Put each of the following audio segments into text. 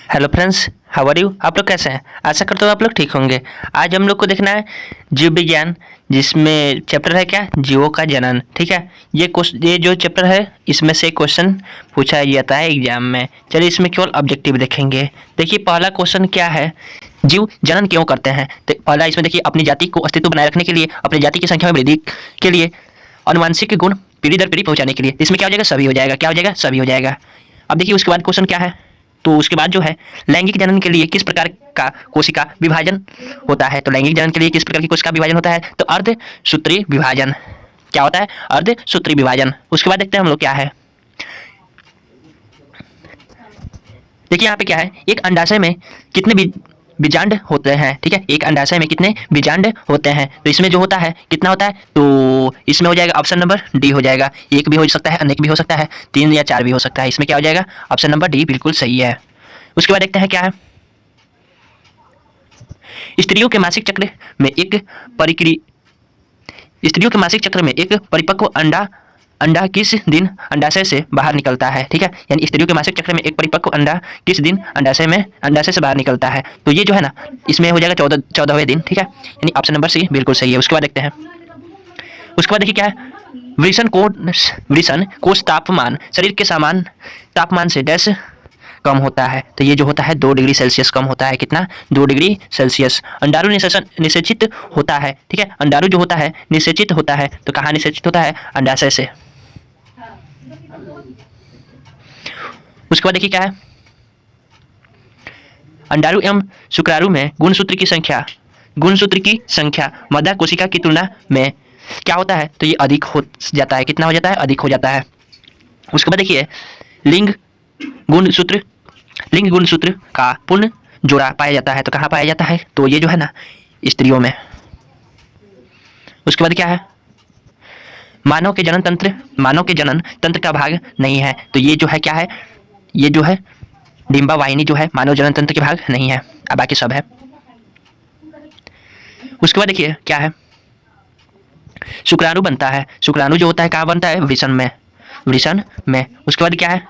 Hello friends, how are you. आप लोग कैसे हैं? आशा करता हूँ आप लोग ठीक होंगे। आज हम लोग को देखना है जीव विज्ञान, जिसमें चैप्टर है क्या, जीवों का जनन। ठीक है, ये जो चैप्टर है इसमें से क्वेश्चन पूछा जाता है एग्जाम में। चलिए इसमें केवल ऑब्जेक्टिव देखेंगे। देखिए पहला क्वेश्चन क्या है, जीव जनन क्यों करते हैं। तो पहला इसमें देखिए, अपनी जाति को अस्तित्व बनाए रखने के लिए, अपनी जाति की संख्या में वृद्धि के लिए, अनुवांशिक गुण पीढ़ी दर पीढ़ी पहुंचाने के लिए। इसमें क्या हो जाएगा, सभी हो जाएगा। क्या हो जाएगा, सभी हो जाएगा। अब देखिए उसके बाद क्वेश्चन क्या है, तो उसके बाद जो है लैंगिक जनन के लिए किस प्रकार का कोशिका विभाजन होता है। तो लैंगिक जनन के लिए किस प्रकार की कोशिका विभाजन होता है, तो अर्धसूत्री विभाजन। क्या होता है, अर्धसूत्री विभाजन। उसके बाद देखते हैं हम लोग क्या है। देखिए यहाँ पे क्या है, एक अंडाशय में कितने बीजांड होते हैं। ठीक है, एक अंडाशय में कितने बीजांड होते हैं। तो इसमें जो होता है कितना होता है, तो इसमें हो जाएगा ऑप्शन नंबर डी हो जाएगा। एक भी हो सकता है, अनेक भी हो सकता है, 3 या 4 भी हो सकता है। इसमें क्या हो जाएगा, ऑप्शन नंबर डी बिल्कुल सही है। उसके बाद देखते हैं क्या है, स्त्रियों के मासिक चक्र में एक स्त्रियों के मासिक चक्र में एक परिपक्व अंडा किस दिन अंडाशय से बाहर निकलता है। ठीक है, यानी स्त्रियों के मासिक चक्र में एक परिपक्व अंडा किस दिन अंडाशय से बाहर निकलता है। तो ये जो है ना, इसमें हो जाएगा 14वें दिन। ठीक है, यानी ऑप्शन नंबर सी बिल्कुल सही है। उसके बाद देखते हैं, उसके बाद देखिए क्या है, वृषण कोष तापमान शरीर के सामान्य तापमान से डैश कम होता है। तो ये जो होता है 2 डिग्री सेल्सियस कम होता है। कितना, 2 डिग्री सेल्सियस। अंडाणु निषेचित होता है। ठीक है, अंडाणु जो होता है निषेचित होता है। तो कहाँ निषेचित होता है, अंडाशय से। उसके बाद देखिए क्या है, अंडाणु एवं शुक्राणु में गुणसूत्र की संख्या मादा कोशिका की तुलना में क्या होता है, तो ये अधिक हो जाता है। कितना हो जाता है, अधिक हो जाता है। उसके बाद देखिए, लिंग गुणसूत्र का पूर्ण जोड़ा पाया जाता है। तो कहाँ पाया जाता है, तो ये जो है ना, स्त्रियों में। उसके बाद क्या है, मानव के जनन तंत्र का भाग नहीं है। तो ये जो है क्या है, ये जो है डिंबा वाहिनी जो है मानव जनन तंत्र के भाग नहीं है, अब बाकी सब है। उसके बाद देखिए क्या है, शुक्राणु बनता है। शुक्राणु जो होता है कहाँ बनता है, वृषण में। उसके बाद क्या है,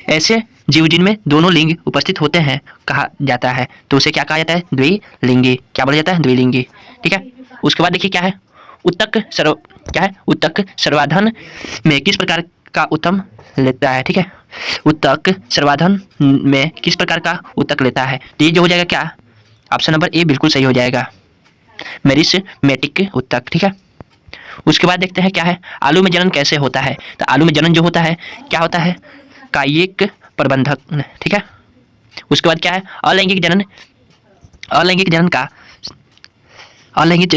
ऐसे जीव जिनमें दोनों लिंग उपस्थित होते हैं कहा जाता है। तो उसे क्या कहा जाता है, द्विलिंगी। क्या बोला जाता है, द्विलिंगी। ठीक है, उसके बाद देखिए क्या है, उत्तक सर्वाधान में किस प्रकार का उत्तम लेता है। ठीक है, उत्तक सर्वाधान में किस प्रकार का उत्तक लेता है। तो ये जो हो जाएगा क्या, ऑप्शन नंबर ए बिल्कुल सही हो जाएगा, मेरिस्मेटिक उत्तक। ठीक है, उसके बाद देखते हैं क्या है, आलू में जनन कैसे होता है। तो आलू में जनन जो होता है क्या होता है, कायिक प्रबंधक। ठीक है, उसके बाद क्या है, अलैंगिक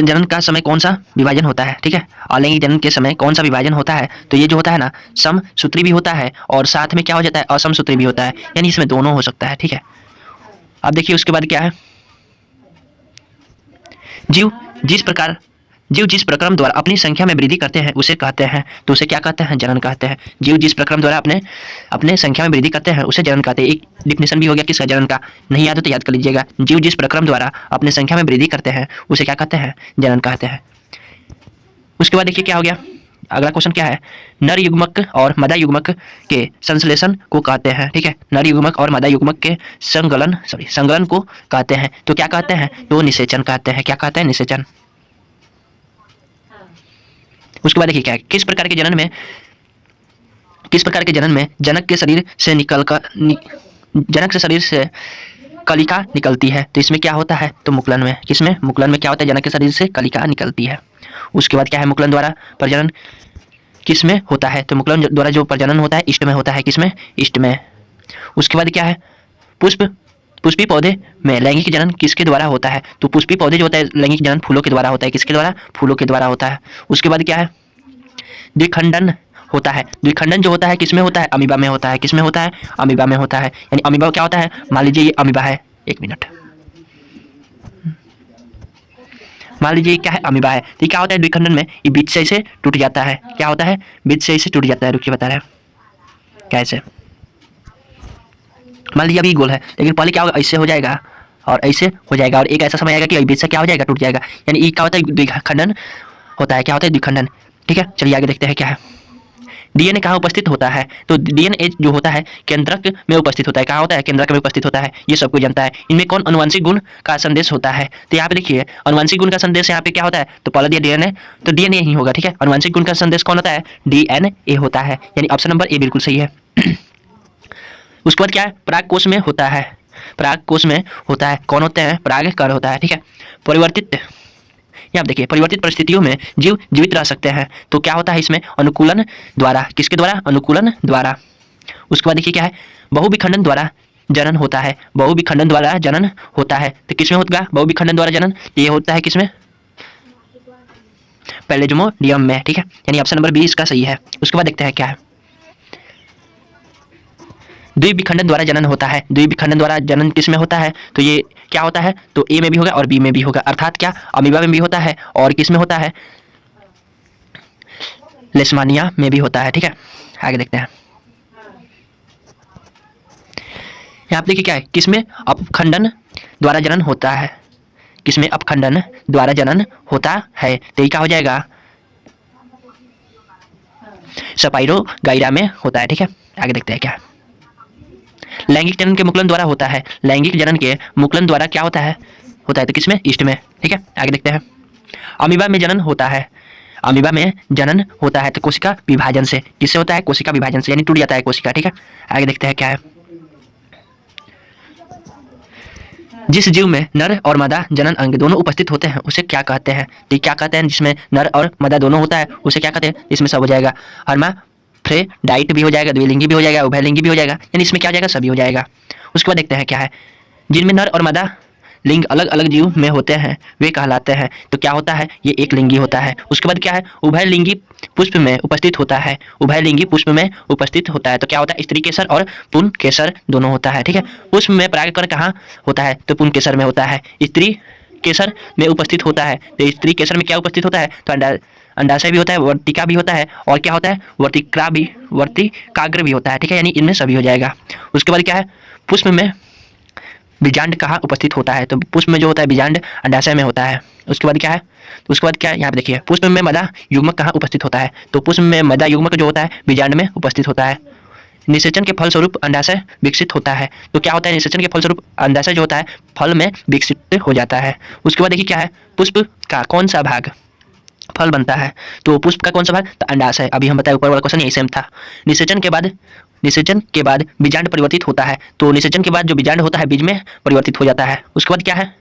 जनन का समय कौन सा विभाजन होता है। ठीक है, अलैंगिक जनन के समय कौन सा विभाजन होता है, तो ये जो होता है ना, समसूत्री भी होता है और साथ में क्या हो जाता है, असमसूत्री भी होता है, यानी इसमें दोनों हो सकता है। ठीक है, अब देखिए उसके बाद क्या है, जीव जिस प्रक्रम द्वारा अपनी संख्या में वृद्धि करते हैं उसे कहते हैं, तो उसे क्या कहते हैं, जनन कहते हैं। जीव जिस प्रक्रम द्वारा अपने संख्या में वृद्धि करते हैं उसे जनन कहते हैं। एक डिफिनेशन भी हो गया किसका, जनन का। नहीं याद हो तो याद कर लीजिएगा, जीव जिस प्रक्रम द्वारा अपने संख्या में वृद्धि करते हैं उसे क्या कहते हैं, जनन कहते हैं। उसके बाद देखिए क्या हो गया, अगला क्वेश्चन क्या है, नर युग्मक और मादा युग्मक के संश्लेषण को कहते हैं। ठीक है, नर युग्मक और मादा युग्मक के संगलन को कहते हैं। तो क्या कहते हैं, तो निषेचन कहते हैं। क्या कहते हैं, निषेचन। उसके बाद देखिए क्या है, किस प्रकार के जनन में जनक के शरीर से कलिका निकलती है। तो इसमें क्या होता है, तो मुकुलन में। किसमें, मुकुलन में क्या होता है, जनक के शरीर से कलिका निकलती है। उसके बाद क्या है, मुकुलन द्वारा प्रजनन किसमें होता है, तो मुकुलन द्वारा जो प्रजनन होता है इष्ट में होता है। किसमें, इष्ट में। उसके बाद क्या है, पुष्पी पौधे में लैंगिक जनन किसके द्वारा होता है, तो पुष्पी पौधे जो होता है लैंगिक जनन फूलों के द्वारा होता है। किसके द्वारा, फूलों के द्वारा होता है। उसके बाद क्या है, द्विखंडन होता है। द्विखंडन जो होता है किसमें होता है, अमीबा में होता है। किसमें होता है, अमीबा में होता है। यानी अमीबा क्या होता है, मान लीजिए ये अमीबा है, एक मिनट, मान लीजिए क्या है, अमीबा है। तो क्या होता है, द्विखंडन में ये बीच से इसे टूट जाता है। क्या होता है, बीच से इसे टूट जाता है। रुकिए बता रहे हैं कैसे, मान लीजिए अभी गोल है, लेकिन पहले क्या होगा, ऐसे हो जाएगा और ऐसे हो जाएगा, और एक ऐसा समय आएगा कि बीच से क्या हो जाएगा, टूट जाएगा। यानी ये क्या होता है, द्विखंडन होता है। क्या होता है, द्विखंडन। ठीक है, चलिए आगे देखते हैं क्या है, डीएनए कहाँ उपस्थित होता है? तो डीएनए जो होता है केंद्रक में उपस्थित होता है। कहाँ होता है? केंद्रक में उपस्थित होता है। ये सब कोई जानता है। इनमें कौन अनुवांशिक गुण का संदेश होता है? तो यहाँ पे देखिए अनुवांशिक गुण का संदेश यहाँ पे क्या होता है? तो पहला दिया डीएनए, तो डीएनए ही होगा। ठीक है, अनुवांशिक गुण का संदेश कौन होता है? डीएनए होता है, यानी ऑप्शन नंबर ए बिल्कुल सही है। उसके बाद क्या है? पराग कोश में होता है। पराग कोश में होता है, कौन होते हैं? परागकण होता है। ठीक है, परिवर्तित, यहाँ देखिए परिवर्तित परिस्थितियों में जीव जीवित रह सकते हैं। तो क्या होता है इसमें? अनुकूलन द्वारा। किसके द्वारा? अनुकूलन द्वारा। उसके बाद देखिए क्या है? बहुविखंडन द्वारा जनन होता है। बहुविखंडन द्वारा जनन होता है, तो किसमें होगा बहुविखंडन द्वारा जनन? ये होता है किसमें? प्लेज्मोडियम में। ठीक है, यानी ऑप्शन नंबर बी इसका सही है। उसके बाद देखते हैं क्या है? द्विविखंडन द्वारा जनन होता है। द्विविखंडन द्वारा जनन किसमें होता है? तो ये क्या होता है? तो ए में भी होगा और बी में भी होगा, अर्थात क्या? अमीबा में भी होता है और किसमें होता है? लेशमानिया में भी होता है। ठीक है, आगे देखते हैं। यहाँ पे देखिए क्या है? किसमें अपखंडन द्वारा जनन होता है? किसमें अपखंडन द्वारा जनन होता है? तो ये क्या हो जाएगा? स्पाइरोगाइरा में होता है। ठीक है, आगे देखते हैं क्या है? लैंगिक जनन के मुकुलन द्वारा होता है। लैंगिक जनन के मुकुलन द्वारा क्या होता है? होता है तो किसमें? ईस्ट में। ठीक है, आगे देखते हैं। अमीबा में जनन होता है। अमीबा में जनन होता है तो कोशिका विभाजन से। किससे होता है? कोशिका विभाजन से, यानी टूट जाता है कोशिका। ठीक है, आगे देखते हैं क्या है? जिस जीव में नर और मादा जनन अंग दोनों उपस्थित होते हैं उसे क्या कहते हैं? तो क्या कहते हैं? जिसमें नर और मादा दोनों होता है उसे क्या कहते हैं? इसमें सब हो जाएगा। हर्माफ्रोडाइट भी हो जाएगा, द्विलिंगी भी हो जाएगा, उभयलिंगी भी हो जाएगा, यानी इसमें क्या हो जाएगा? सभी हो जाएगा। उसके बाद देखते हैं क्या है? जिनमें नर और मादा लिंग अलग अलग जीव में होते हैं वे कहलाते हैं। तो क्या होता है? ये एक लिंगी होता है। उसके बाद क्या है? उभयलिंगी पुष्प में उपस्थित होता है। उभयलिंगी पुष्प में उपस्थित होता है तो क्या होता है? स्त्री केसर और पुंस केसर दोनों होता है। ठीक है, पुष्प में परागकण कहाँ होता है? तो पुंस केसर में होता है। स्त्री केसर में उपस्थित होता है तो स्त्री केसर में क्या उपस्थित होता है? तो अंडाशय भी होता है, वर्तिका भी होता है और क्या होता है? वर्तिकाग्र भी होता है। ठीक है, यानी इनमें सभी हो जाएगा। उसके बाद क्या है? पुष्प में बीजांड कहाँ उपस्थित होता है? तो पुष्प में जो होता है बीजांड अंडाशय में होता है। उसके बाद क्या है? तो उसके बाद क्या है? यहाँ पे देखिए पुष्प में मदा युग्मक कहाँ उपस्थित होता है? तो पुष्प में मदा युग्मक जो होता है बीजांड में उपस्थित होता है। निषेचन के फलस्वरूप अंडाशय विकसित होता है। तो क्या होता है? निषेचन के फलस्वरूप अंडाशय जो होता है फल में विकसित हो जाता है। उसके बाद देखिए क्या है? पुष्प का कौन सा भाग फल बनता है? तो पुष्प का कौन सा भाग? तो अंडाशय। अभी हम बताए ऊपर वाला क्वेश्चन यही सेम था। निषेचन के बाद बीजांड परिवर्तित होता है। तो निषेचन के बाद जो बीजांड होता है बीज में परिवर्तित हो जाता है। उसके बाद क्या है?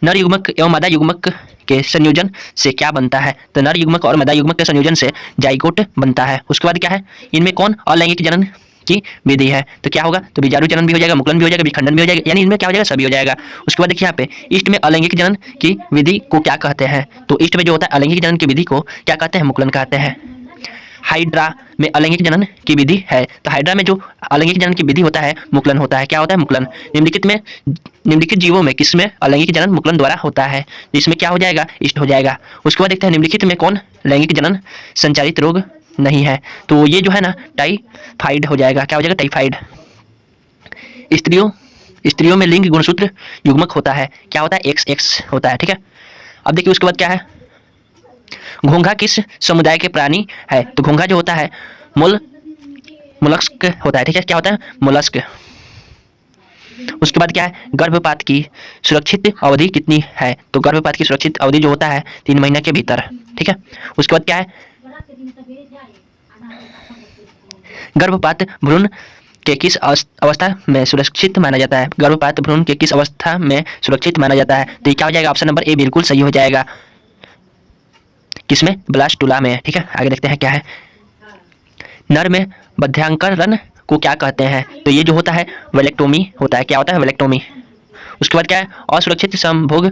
नर युग्मक एवं मादा युग्मक के संयोजन से क्या बनता है? तो नर युग्मक और मादा युग्मक के संयोजन से जाइगोट बनता है। उसके बाद क्या है? इनमें कौन अलैंगिक जनन की विधि है? तो क्या होगा? तो बीजाणु जनन भी हो जाएगा, मुकुलन भी हो जाएगा, विखंडन भी हो जाएगा, यानी इनमें क्या हो जाएगा? सभी हो जाएगा। उसके बाद देखिए यहाँ पे ईस्ट में अलैंगिक जनन की विधि को क्या कहते हैं? तो ईस्ट में जो होता है अलैंगिक जनन की विधि को क्या कहते हैं? मुकुलन कहते हैं। हाइड्रा में अलैंगिक जनन की विधि है तो हाइड्रा में जो अलैंगिक जनन की विधि होता है मुकुलन होता है। क्या होता है? मुकुलन। निम्नलिखित जीवों में किसमें अलैंगिक जनन मुकुलन द्वारा होता है? इसमें क्या हो जाएगा? ईस्ट हो जाएगा। उसके बाद देखते हैं निम्नलिखित में कौन लैंगिक जनन संचारित रोग नहीं है? तो ये जो है ना टाइफाइड हो जाएगा। क्या हो जाएगा? टाइफाइड। स्त्रियों में लिंग गुणसूत्र युग्मक होता है। क्या होता है? XX होता है। ठीक है, अब देखिए उसके बाद क्या है? घोंघा किस समुदाय के प्राणी है? तो घोंघा जो होता है मोलस्क होता है। ठीक है, क्या होता है? मोलस्क। उसके बाद क्या है? गर्भपात की सुरक्षित अवधि कितनी है? तो गर्भपात की सुरक्षित अवधि जो होता है 3 महीने के भीतर। ठीक है, उसके बाद क्या है? गर्भपात भ्रूण के किस अवस्था में सुरक्षित माना जाता है? गर्भपात भ्रूण के किस अवस्था में सुरक्षित माना जाता है? तो ये क्या हो जाएगा? ऑप्शन नंबर ए बिल्कुल सही हो जाएगा। किसमें? ब्लास्टुला में। ठीक है, आगे देखते हैं क्या है? नर में बध्यांकरण को क्या कहते हैं? तो ये जो होता है वेलेक्टोमी होता है। क्या होता है? वेलेक्टोमी। उसके बाद क्या है? असुरक्षित संभोग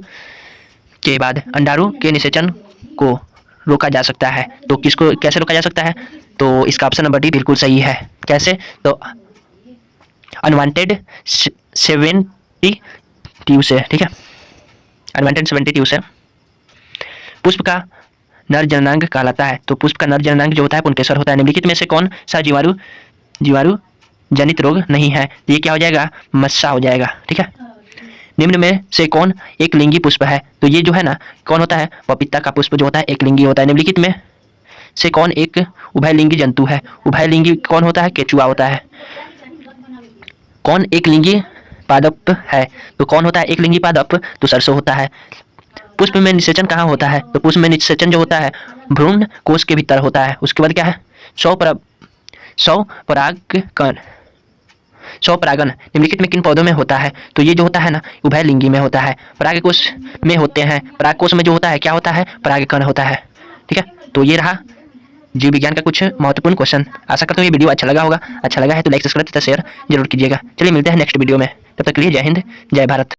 के बाद अंडाणु के निषेचन को रोका जा सकता है। तो किसको कैसे रोका जा सकता है? तो इसका ऑप्शन नंबर डी बिल्कुल सही है। कैसे? तो अनवांटेड 70 से। ठीक है, अनवांटेड 70 से। पुष्प का नर जननांग कहलाता है। तो पुष्प का नर जननांग जो होता है पुंकेसर होता है। निम्नलिखित में से कौन सा जीवाणु जनित रोग नहीं है? ये क्या हो जाएगा? मस्सा हो जाएगा। ठीक है, निम्न में से कौन एक लिंगी पुष्प है? तो ये जो है ना कौन होता है? पपीता का पुष्प जो होता है एक लिंगी होता है। निम्नलिखित में से कौन एक उभयलिंगी जंतु है? उभयलिंगी कौन होता है? केचुआ होता है। कौन एक लिंगी पादप है? तो कौन होता है एक लिंगी पादप? तो सरसों होता है। पुष्प में निषेचन कहाँ होता है? तो पुष्प में निषेचन जो होता है भ्रूण कोश के भीतर होता है। उसके बाद क्या है? सौ परागण निम्नलिखित में किन पौधों में होता है? तो ये जो होता है ना उभयलिंगी में होता है। परागकोश में होते हैं। परागकोश में जो होता है क्या होता है? परागकण होता है। ठीक है, तो ये रहा जीव विज्ञान का कुछ महत्वपूर्ण क्वेश्चन। आशा करता हूँ ये वीडियो अच्छा लगा होगा। अच्छा लगा है तो लाइक सब्सक्राइब तथा शेयर जरूर कीजिएगा। चलिए मिलते हैं नेक्स्ट वीडियो में, तब तक के लिए जय हिंद जय भारत।